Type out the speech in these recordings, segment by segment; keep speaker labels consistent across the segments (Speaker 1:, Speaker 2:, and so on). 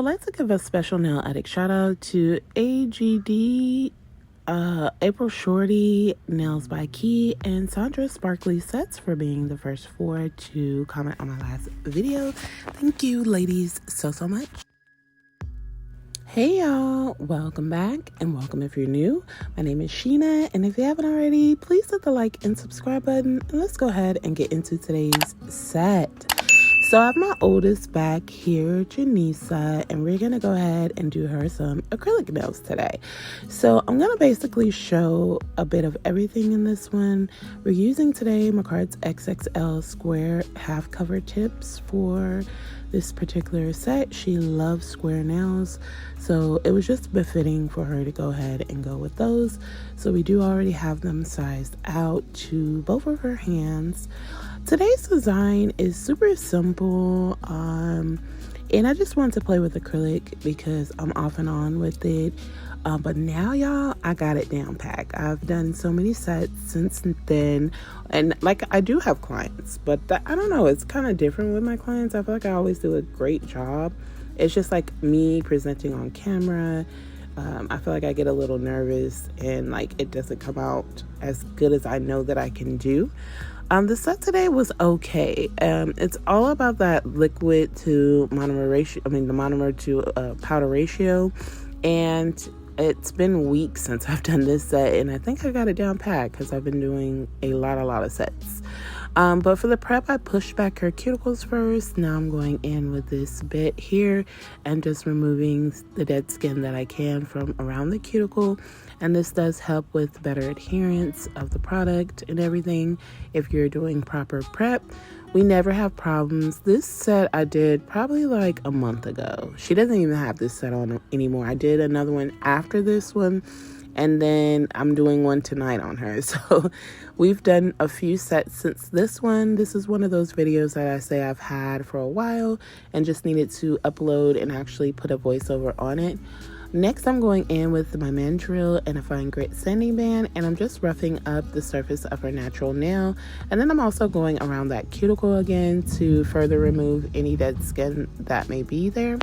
Speaker 1: would like to give a special nail addict shout out to AGD, April Shorty, Nails by Key, and Sandra Sparkly Sets for being the first 4 to comment on my last video. Thank you, ladies, so much. Hey y'all, welcome back and welcome if you're new. My name is Sheena, and if you haven't already, please hit the like and subscribe button, and let's go ahead and get into today's set. So I have my oldest back here, Janisa, and we're gonna go ahead and do her some acrylic nails today. So I'm gonna basically show a bit of everything in this one. We're using today Macard's XXL square half cover tips for this particular set. She loves square nails, so it was just befitting for her to go ahead and go with those. So we do already have them sized out to both of her hands. Today's design is super simple, and I just wanted to play with acrylic because I'm off and on with it. But now, y'all, I got it down packed. I've done so many sets since then, and like I do have clients, but I don't know, it's kind of different with my clients. I feel like I always do a great job. It's just like me presenting on camera. I feel like I get a little nervous and like it doesn't come out as good as I know that I can do. The set today was okay. It's all about that liquid to monomer ratio, the monomer to powder ratio, and it's been weeks since I've done this set, and I think I got it down packed because I've been doing a lot of sets. But for the prep, I pushed back her cuticles first. Now I'm going in with this bit here and just removing the dead skin that I can from around the cuticle. And this does help with better adherence of the product and everything if you're doing proper prep. We never have problems. This set I did probably like a month ago. She doesn't even have this set on anymore. I did another one after this one, and then I'm doing one tonight on her. So we've done a few sets since this one. This is one of those videos that I say I've had for a while and just needed to upload and actually put a voiceover on it. Next, I'm going in with my mandrel and a fine grit sanding band, and I'm just roughing up the surface of her natural nail. And then I'm also going around that cuticle again to further remove any dead skin that may be there.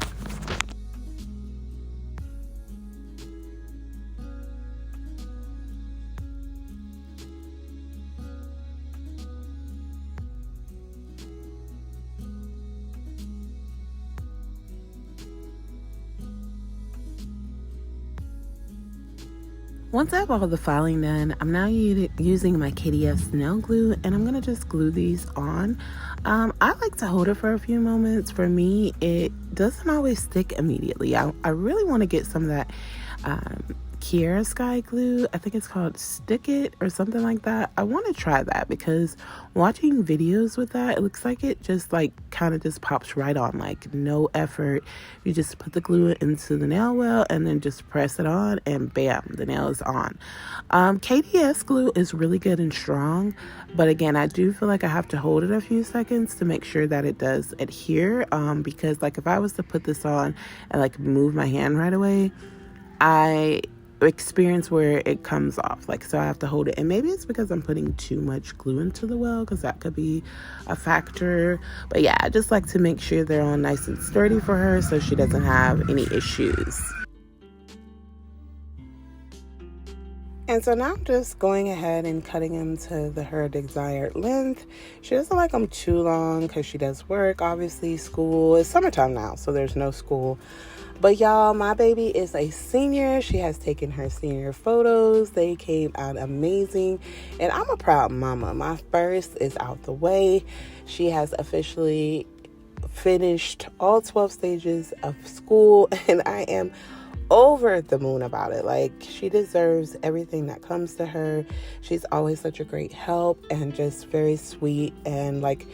Speaker 1: Once I have all the filing done, I'm now using my KDS nail glue, and I'm going to just glue these on. I like to hold it for a few moments. For me, it doesn't always stick immediately. I really want to get some of that Kiara Sky glue. I think it's called Stick It or something like that. I want to try that because watching videos with that, it looks like it just like kind of just pops right on, like no effort. You just put the glue into the nail well and then just press it on and bam, the nail is on. KDS glue is really good and strong, but again, I do feel like I have to hold it a few seconds to make sure that it does adhere, because like if I was to put this on and like move my hand right away, I experience where it comes off, like, so I have to hold it. And maybe it's because I'm putting too much glue into the well, because that could be a factor. But yeah, I just like to make sure they're on nice and sturdy for her so she doesn't have any issues. And so now I'm just going ahead and cutting them to her desired length. She doesn't like them too long because she does work, obviously. School, it's summertime now, so there's no school. But y'all, my baby is a senior. She has taken her senior photos. They came out amazing. And I'm a proud mama. My first is out the way. She has officially finished all 12 stages of school. And I am over the moon about it. Like, she deserves everything that comes to her. She's always such a great help and just very sweet and like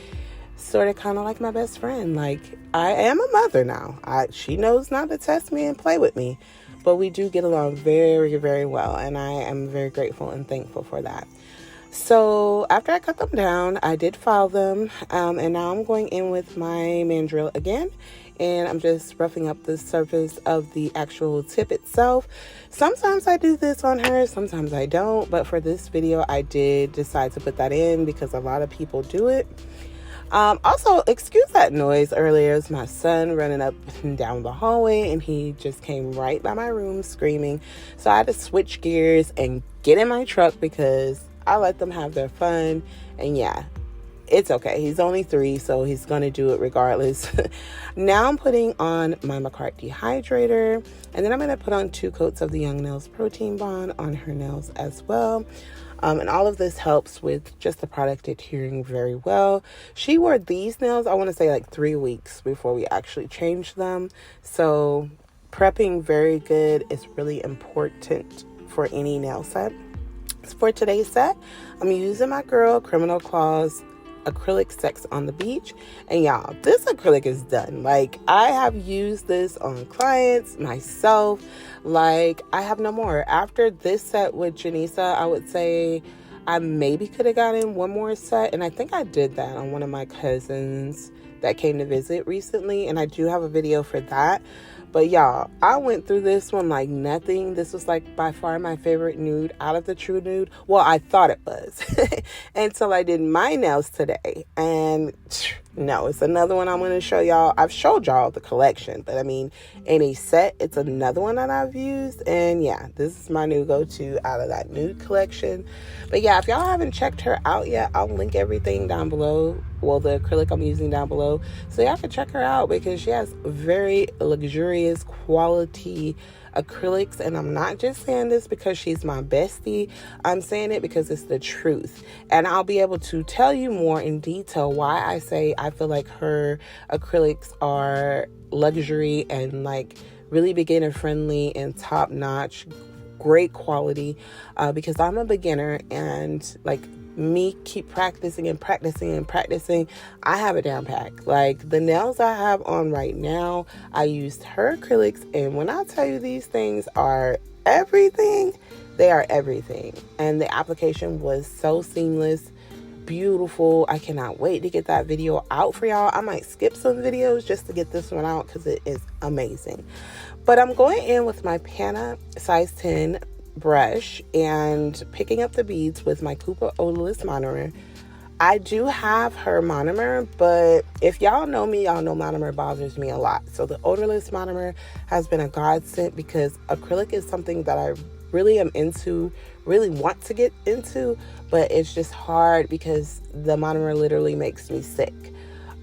Speaker 1: sort of kind of like my best friend. Like, I am a mother now. She knows not to test me and play with me, but we do get along very, very well, and I am very grateful and thankful for that. So after I cut them down, I did file them, and now I'm going in with my mandrel again, and I'm just roughing up the surface of the actual tip itself. Sometimes I do this on her, sometimes I don't, but for this video I did decide to put that in because a lot of people do it. Also, excuse that noise earlier. It was my son running up and down the hallway, and he just came right by my room screaming. So I had to switch gears and get in my truck because I let them have their fun. And yeah, it's okay. He's only 3, so he's going to do it regardless. Now I'm putting on my McCart dehydrator, and then I'm going to put on 2 coats of the Young Nails Protein Bond on her nails as well. And all of this helps with just the product adhering very well. She wore these nails, I want to say like 3 weeks before we actually changed them. So prepping very good is really important for any nail set. For today's set, I'm using my girl Criminal Claws acrylic sex on the beach, and y'all, this acrylic is done. Like, I have used this on clients, myself. Like, I have no more. After this set with Janisa, I would say I maybe could have gotten one more set, and I think I did that on one of my cousins that came to visit recently, and I do have a video for that. But y'all, I went through this one like nothing. This was like by far my favorite nude out of the True Nude. Well, I thought it was until I did my nails today. And no, it's another one I'm going to show y'all. I've showed y'all the collection, but I mean, in a set, it's another one that I've used. And yeah, this is my new go-to out of that nude collection. But yeah, if y'all haven't checked her out yet, I'll link everything down below. Well, the acrylic I'm using down below, so y'all can check her out because she has very luxurious quality acrylics. And I'm not just saying this because she's my bestie. I'm saying it because it's the truth, and I'll be able to tell you more in detail why I say I feel like her acrylics are luxury and like really beginner friendly and top notch, great quality, because I'm a beginner, and like me keep practicing and practicing and practicing, I have it down pat. Like the nails I have on right now, I used her acrylics, and when I tell you these things are everything, they are everything. And the application was so seamless, beautiful. I cannot wait to get that video out for y'all. I might skip some videos just to get this one out because it is amazing. But I'm going in with my Pana size 10 brush and picking up the beads with my Cooper odorless monomer. I do have her monomer, but if y'all know me, y'all know monomer bothers me a lot. So the odorless monomer has been a godsend because acrylic is something that I really am into, really want to get into, but it's just hard because the monomer literally makes me sick.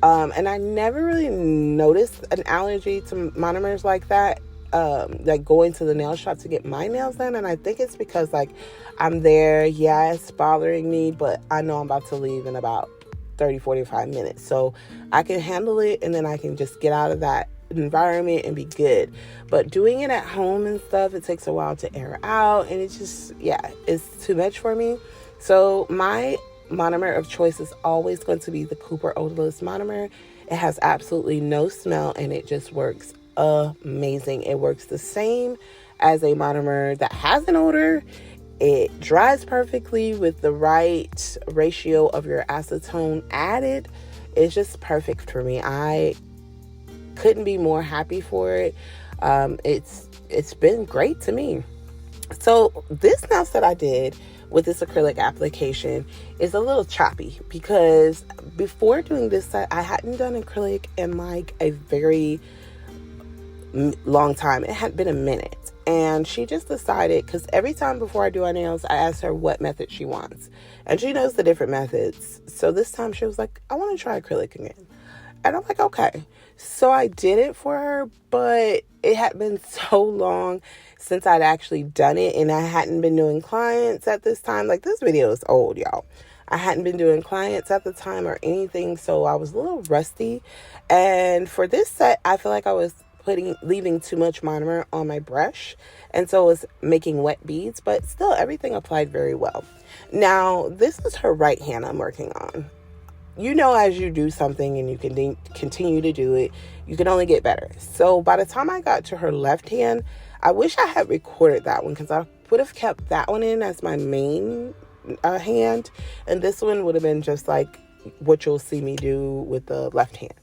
Speaker 1: And I never really noticed an allergy to monomers like that. Like going to the nail shop to get my nails done, and I think it's because like I'm there, yeah, it's bothering me, but I know I'm about to leave in about 30-45 minutes, so I can handle it, and then I can just get out of that environment and be good. But doing it at home and stuff, it takes a while to air out, and it's just, yeah, it's too much for me. So my monomer of choice is always going to be the Cooper odorless monomer. It has absolutely no smell, and it just works amazing. It works the same as a monomer that has an odor. It dries perfectly with the right ratio of your acetone added. It's just perfect for me. I couldn't be more happy for it. It's been great to me. So this nail that I did with this acrylic application is a little choppy because before doing this set, I hadn't done acrylic in like a very long time. It had been a minute, and she just decided, because every time before I do her nails, I ask her what method she wants, and she knows the different methods. So this time she was like, I want to try acrylic again, and I'm like, okay. So I did it for her, but it had been so long since I'd actually done it, and I hadn't been doing clients at this time. Like, this video is old, y'all. I hadn't been doing clients at the time or anything, so I was a little rusty. And for this set, I feel like I was leaving too much monomer on my brush, and so it was making wet beads, but still everything applied very well. Now this is her right hand I'm working on. You know, as you do something and you can continue to do it, you can only get better. So by the time I got to her left hand, I wish I had recorded that one because I would have kept that one in as my main hand, and this one would have been just like what you'll see me do with the left hand.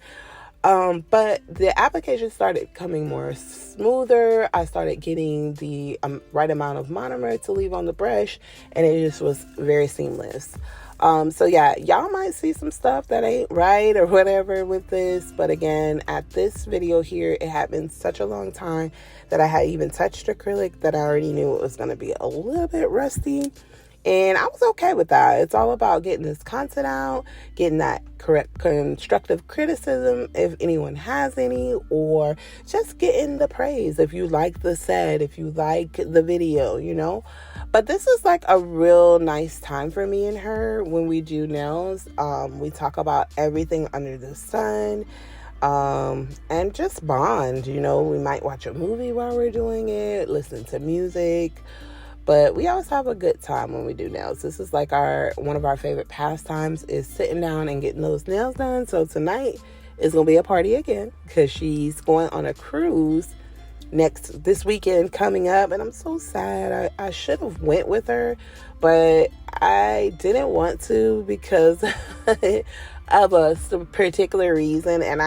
Speaker 1: But the application started coming more smoother. I started getting the right amount of monomer to leave on the brush, and it just was very seamless. So yeah, y'all might see some stuff that ain't right or whatever with this, but again, at this video here, it had been such a long time that I had even touched acrylic that I already knew it was going to be a little bit rusty. And I was okay with that. It's all about getting this content out, getting that correct constructive criticism if anyone has any, or just getting the praise if you like the set, if you like the video, you know. But this is like a real nice time for me and her when we do nails. We talk about everything under the sun, and just bond. You know, we might watch a movie while we're doing it, listen to music. But we always have a good time when we do nails. This is like one of our favorite pastimes is sitting down and getting those nails done. So tonight is going to be a party again because she's going on a cruise this weekend coming up. And I'm so sad. I should have went with her, but I didn't want to because of a particular reason. And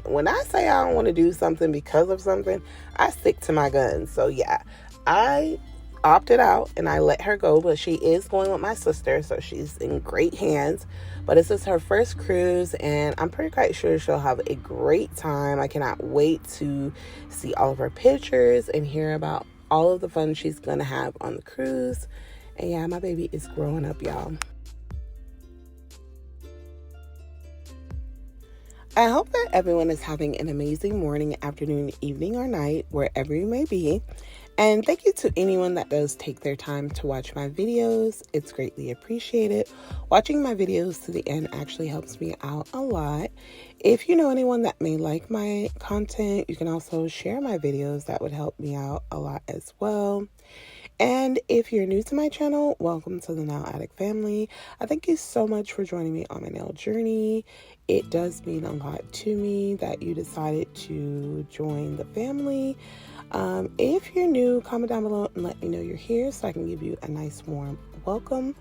Speaker 1: when I say I don't want to do something because of something, I stick to my guns. So yeah, I opted out and I let her go, but she is going with my sister, so she's in great hands. But this is her first cruise, and I'm pretty quite sure she'll have a great time. I cannot wait to see all of her pictures and hear about all of the fun she's gonna have on the cruise. And yeah, my baby is growing up, y'all. I hope that everyone is having an amazing morning, afternoon, evening, or night, wherever you may be. And thank you to anyone that does take their time to watch my videos. It's greatly appreciated. Watching my videos to the end actually helps me out a lot. If you know anyone that may like my content, you can also share my videos. That would help me out a lot as well. And if you're new to my channel, welcome to the Nail Addict family. I thank you so much for joining me on my nail journey. It does mean a lot to me that you decided to join the family. If you're new, comment down below and let me know you're here so I can give you a nice warm welcome.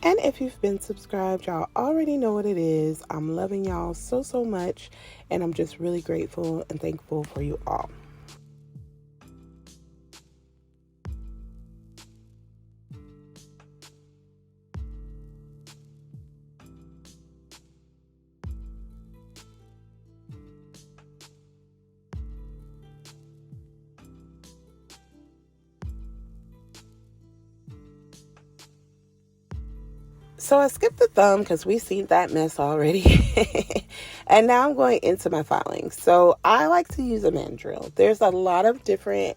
Speaker 1: And if you've been subscribed, y'all already know what it is. I'm loving y'all so much, and I'm just really grateful and thankful for you all. So I skipped the thumb because we seen that mess already. And now I'm going into my filing. So I like to use a mandrel. There's a lot of different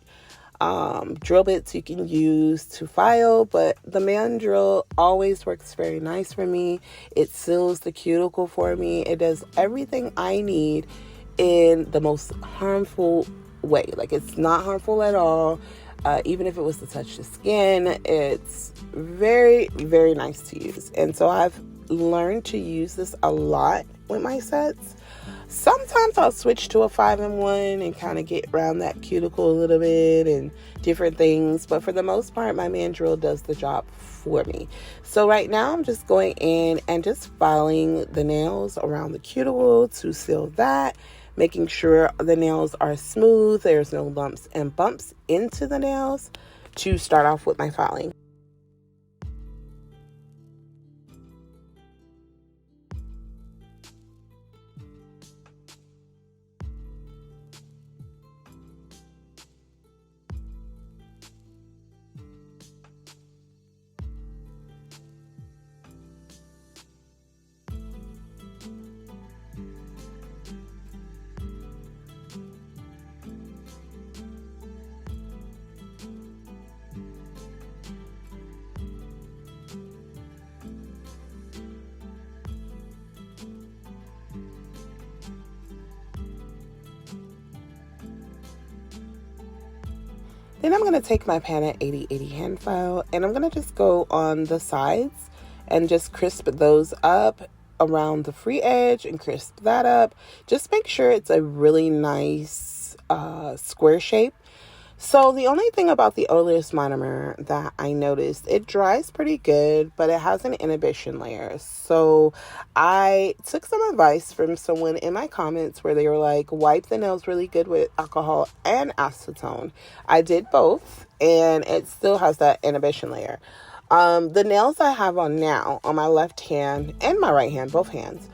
Speaker 1: drill bits you can use to file, but the mandrel always works very nice for me. It seals the cuticle for me. It does everything I need in the most harmful way. Like, it's not harmful at all. Even if it was to touch the skin, it's very, very nice to use. And so I've learned to use this a lot with my sets. Sometimes I'll switch to a 5-in-1 and kind of get around that cuticle a little bit and different things. But for the most part, my mandrel does the job for me. So right now I'm just going in and just filing the nails around the cuticle to seal that, making sure the nails are smooth, there's no lumps and bumps into the nails to start off with my filing. Then I'm going to take my pan at 8080 hand file, and I'm going to just go on the sides and just crisp those up around the free edge and crisp that up. Just make sure it's a really nice square shape. So the only thing about the odorless monomer that I noticed, it dries pretty good, but it has an inhibition layer. So I took some advice from someone in my comments where they were like, wipe the nails really good with alcohol and acetone. I did both, and it still has that inhibition layer. The nails I have on now, on my left hand and my right hand, both hands,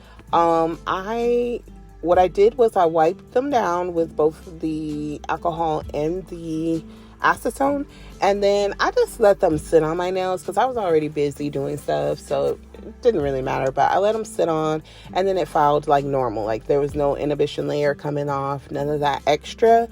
Speaker 1: what I did was I wiped them down with both the alcohol and the acetone, and then I just let them sit on my nails because I was already busy doing stuff, so it didn't really matter, but I let them sit on, and then it filed like normal. Like there was no inhibition layer coming off, none of that extra.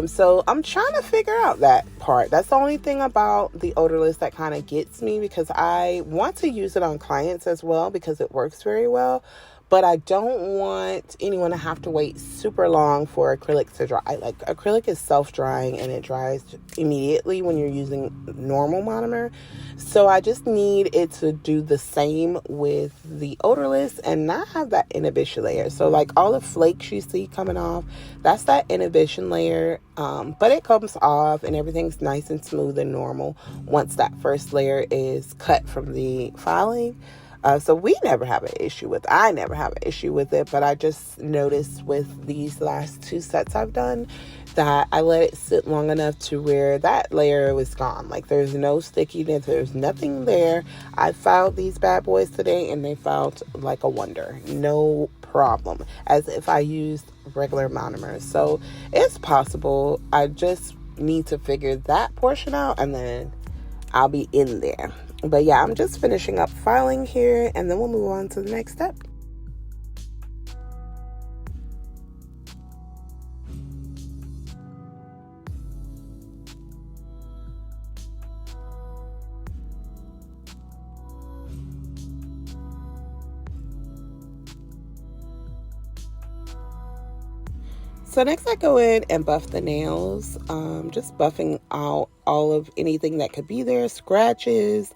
Speaker 1: So I'm trying to figure out that part. That's the only thing about the odorless that kind of gets me, because I want to use it on clients as well because it works very well. But I don't want anyone to have to wait super long for acrylic to dry. Like acrylic is self-drying and it dries immediately when you're using normal monomer. So I just need it to do the same with the odorless and not have that inhibition layer. So like all the flakes you see coming off, that's that inhibition layer. But it comes off and everything's nice and smooth and normal once that first layer is cut from the filing. So I never have an issue with it, but I just noticed with these last two sets I've done that I let it sit long enough to where that layer was gone. Like there's no stickiness, there's nothing there. I filed these bad boys today and they filed like a wonder. No problem, as if I used regular monomers. So it's possible. I just need to figure that portion out and then I'll be in there. But yeah, I'm just finishing up filing here and then we'll move on to the next step. So next I go in and buff the nails, just buffing out all of anything that could be there, scratches.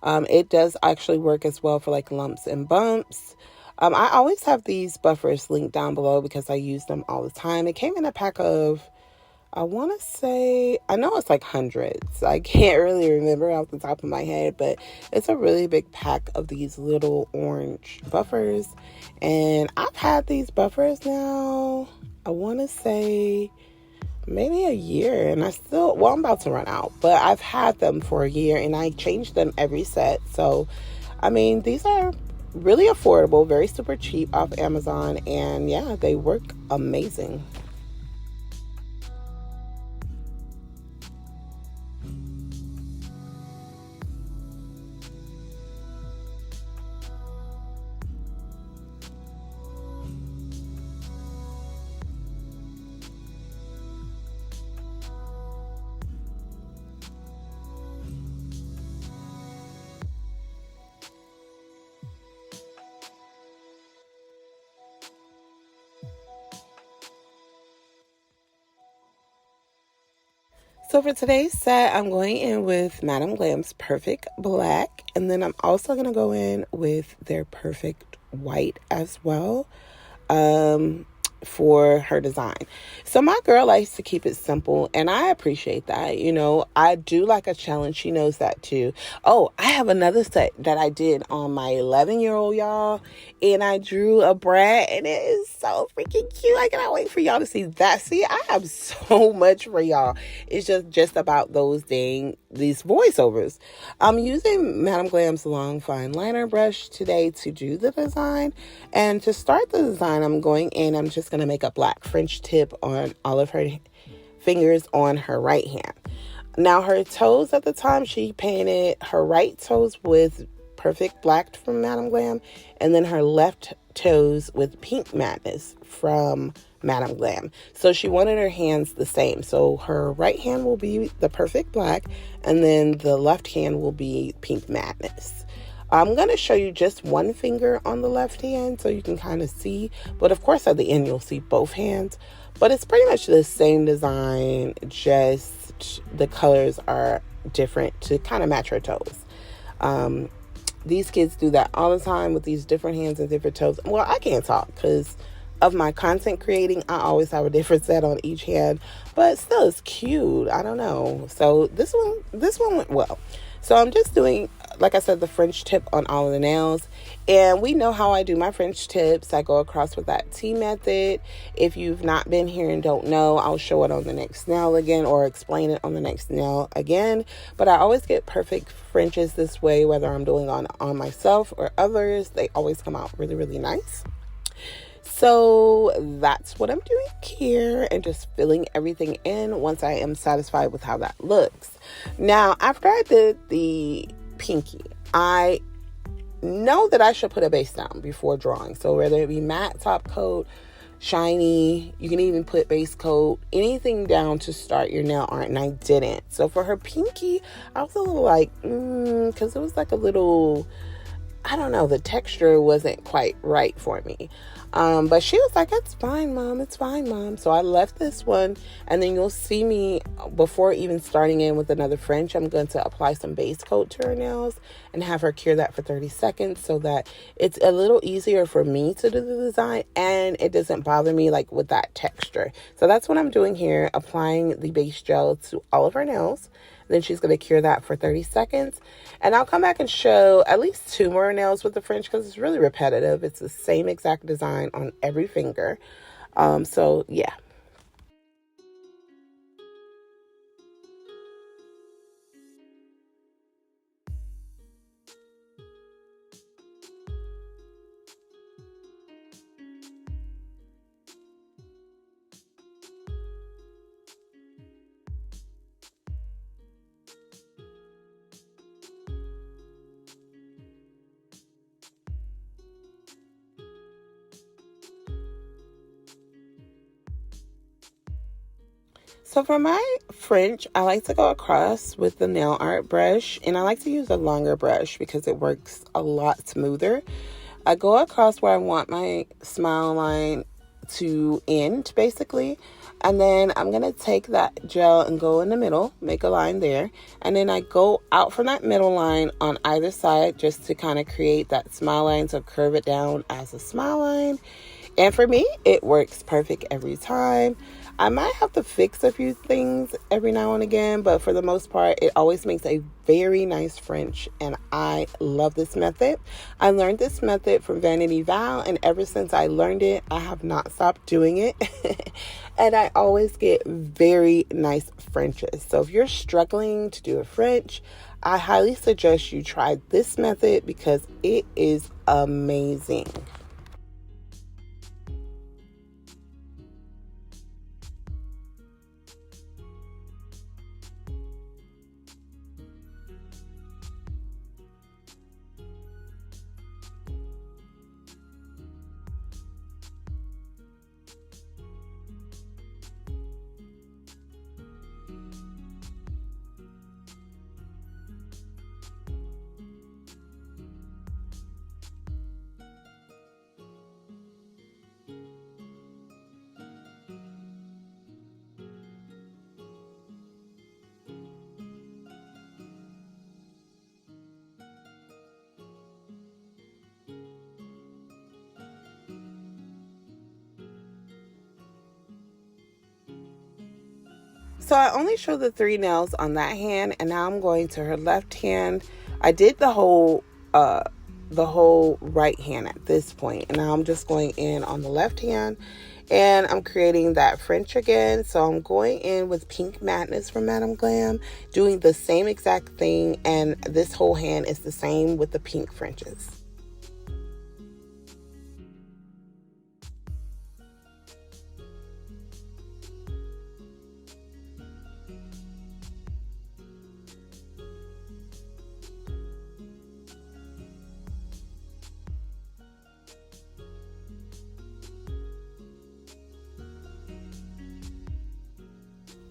Speaker 1: It does actually work as well for like lumps and bumps. I always have these buffers linked down below because I use them all the time. It came in a pack of, I want to say, I know it's like hundreds. I can't really remember off the top of my head, but it's a really big pack of these little orange buffers. And I've had these buffers now, I want to say maybe a year, and I'm about to run out, but I've had them for a year and I change them every set. So, I mean, these are really affordable, very super cheap off Amazon, and yeah, they work amazing. So for today's set, I'm going in with Madam Glam's Perfect Black, and then I'm also going to go in with their Perfect White as well. For her design. So my girl likes to keep it simple, and I appreciate that. You know, I do like a challenge. She knows that too. Oh, I have another set that I did on my 11-year-old, y'all, and I drew a brat, and it is so freaking cute. I cannot wait for y'all to see that. See, I have so much for y'all. It's just about these voiceovers. I'm using Madam Glam's long fine liner brush today to do the design, and to start the design, I'm just going to make a black French tip on all of her fingers on her right hand. Now her toes, at the time she painted her right toes with Perfect Black from Madam Glam, and then her left toes with Pink Madness from Madam Glam. So she wanted her hands the same. So her right hand will be the Perfect Black, and then the left hand will be Pink Madness. I'm going to show you just one finger on the left hand so you can kind of see. But of course, at the end, you'll see both hands. But it's pretty much the same design, just the colors are different to kind of match her toes. These kids do that all the time with these different hands and different toes. Well, I can't talk because of my content creating, I always have a different set on each hand, but still it's cute. I don't know. So this one went well. So I'm just doing, like I said, the French tip on all of the nails. And we know how I do my French tips. I go across with that T method. If you've not been here and don't know, I'll show it on the next nail again or explain it on the next nail again. But I always get perfect Frenches this way, whether I'm doing on myself or others. They always come out really, really nice. So that's what I'm doing here, and just filling everything in once I am satisfied with how that looks. Now, after I did the pinky, I know that I should put a base down before drawing. So whether it be matte top coat, shiny, you can even put base coat, anything down to start your nail art, and I didn't. So for her pinky, I was a little like, because it was like a little, I don't know, the texture wasn't quite right for me. But she was like, it's fine, Mom. It's fine, Mom. So I left this one, and then you'll see me before even starting in with another French. I'm going to apply some base coat to her nails and have her cure that for 30 seconds so that it's a little easier for me to do the design and it doesn't bother me like with that texture. So that's what I'm doing here, applying the base gel to all of her nails. Then she's going to cure that for 30 seconds. And I'll come back and show at least 2 more nails with the French because it's really repetitive. It's the same exact design on every finger. So, yeah. So for my French, I like to go across with the nail art brush, and I like to use a longer brush because it works a lot smoother. I go across where I want my smile line to end, basically, and then I'm going to take that gel and go in the middle, make a line there, and then I go out from that middle line on either side just to kind of create that smile line, so curve it down as a smile line. And for me, it works perfect every time. I might have to fix a few things every now and again, but for the most part, it always makes a very nice French, and I love this method. I learned this method from Vanity Val, and ever since I learned it, I have not stopped doing it, and I always get very nice Frenches. So if you're struggling to do a French, I highly suggest you try this method because it is amazing. So I only show the 3 nails on that hand, and now I'm going to her left hand. I did the whole right hand at this point, and now I'm just going in on the left hand, and I'm creating that French again. So I'm going in with Pink Madness from Madam Glam, doing the same exact thing, and this whole hand is the same with the pink Frenches.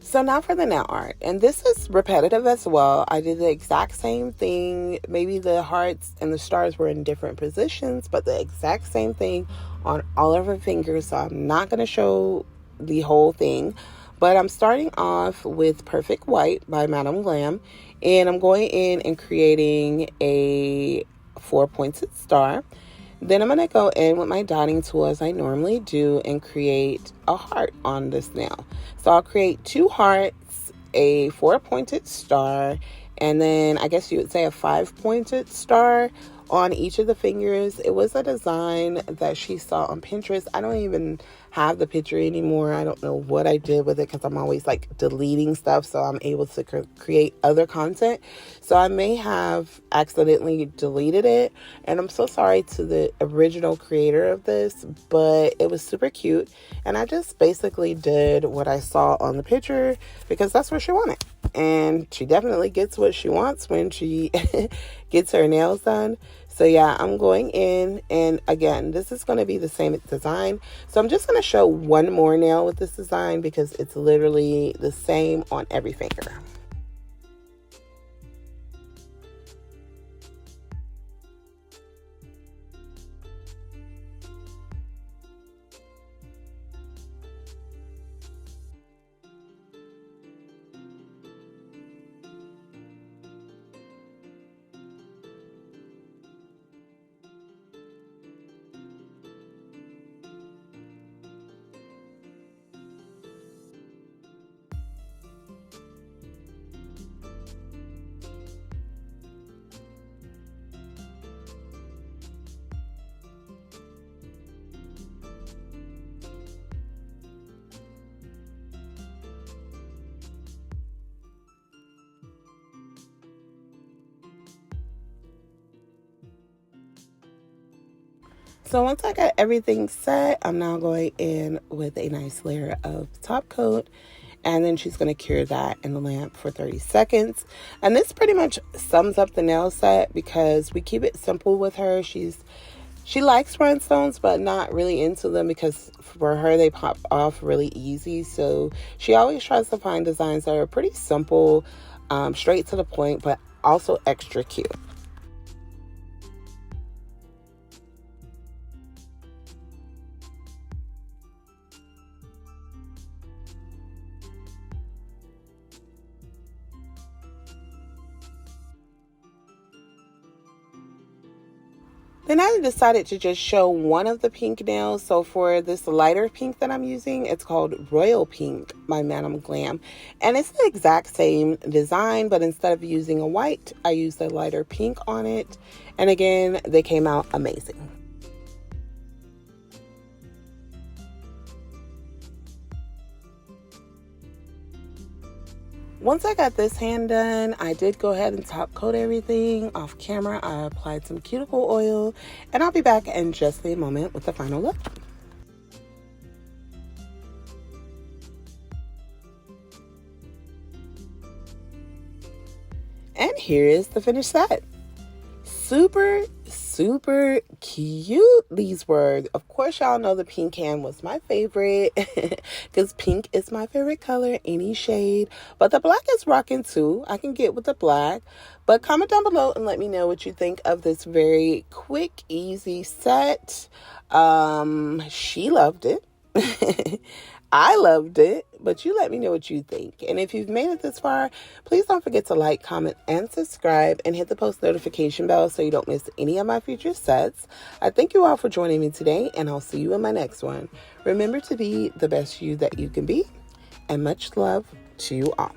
Speaker 1: So now for the nail art, and this is repetitive as well. I did the exact same thing. Maybe the hearts and the stars were in different positions, but the exact same thing on all of her fingers. So I'm not going to show the whole thing, but I'm starting off with Perfect White by Madam Glam, and I'm going in and creating a 4-pointed star. Then I'm going to go in with my dotting tool as I normally do and create a heart on this nail. So I'll create 2 hearts, a 4-pointed star, and then I guess you would say a 5-pointed star on each of the fingers. It was a design that she saw on Pinterest. I don't even have the picture anymore. I don't know what I did with it because I'm always like deleting stuff, so I'm able to create other content. So I may have accidentally deleted it, and I'm so sorry to the original creator of this, but it was super cute, and I just basically did what I saw on the picture because that's what she wanted. And she definitely gets what she wants when she gets her nails done. So yeah, I'm going in, and again, this is going to be the same design. So I'm just going to show one more nail with this design because it's literally the same on every finger. So once I got everything set, I'm now going in with a nice layer of top coat, and then she's going to cure that in the lamp for 30 seconds. And this pretty much sums up the nail set because we keep it simple with her. She likes rhinestones, but not really into them because for her, they pop off really easy. So she always tries to find designs that are pretty simple, straight to the point, but also extra cute. Then I decided to just show one of the pink nails. So for this lighter pink that I'm using, it's called Royal Pink by Madame Glam. And it's the exact same design, but instead of using a white, I used a lighter pink on it. And again, they came out amazing. Once I got this hand done, I did go ahead and top coat everything off camera. I applied some cuticle oil, and I'll be back in just a moment with the final look. And here is the finished set. Super cute these were. Of course, y'all know the pink hand was my favorite because pink is my favorite color, any shade. But the black is rocking too. I can get with the black. But comment down below and let me know what you think of this very quick, easy set. She loved it. I loved it, but you let me know what you think. And if you've made it this far, please don't forget to like, comment, and subscribe, and hit the post notification bell so you don't miss any of my future sets. I thank you all for joining me today, and I'll see you in my next one. Remember to be the best you that you can be, and much love to you all.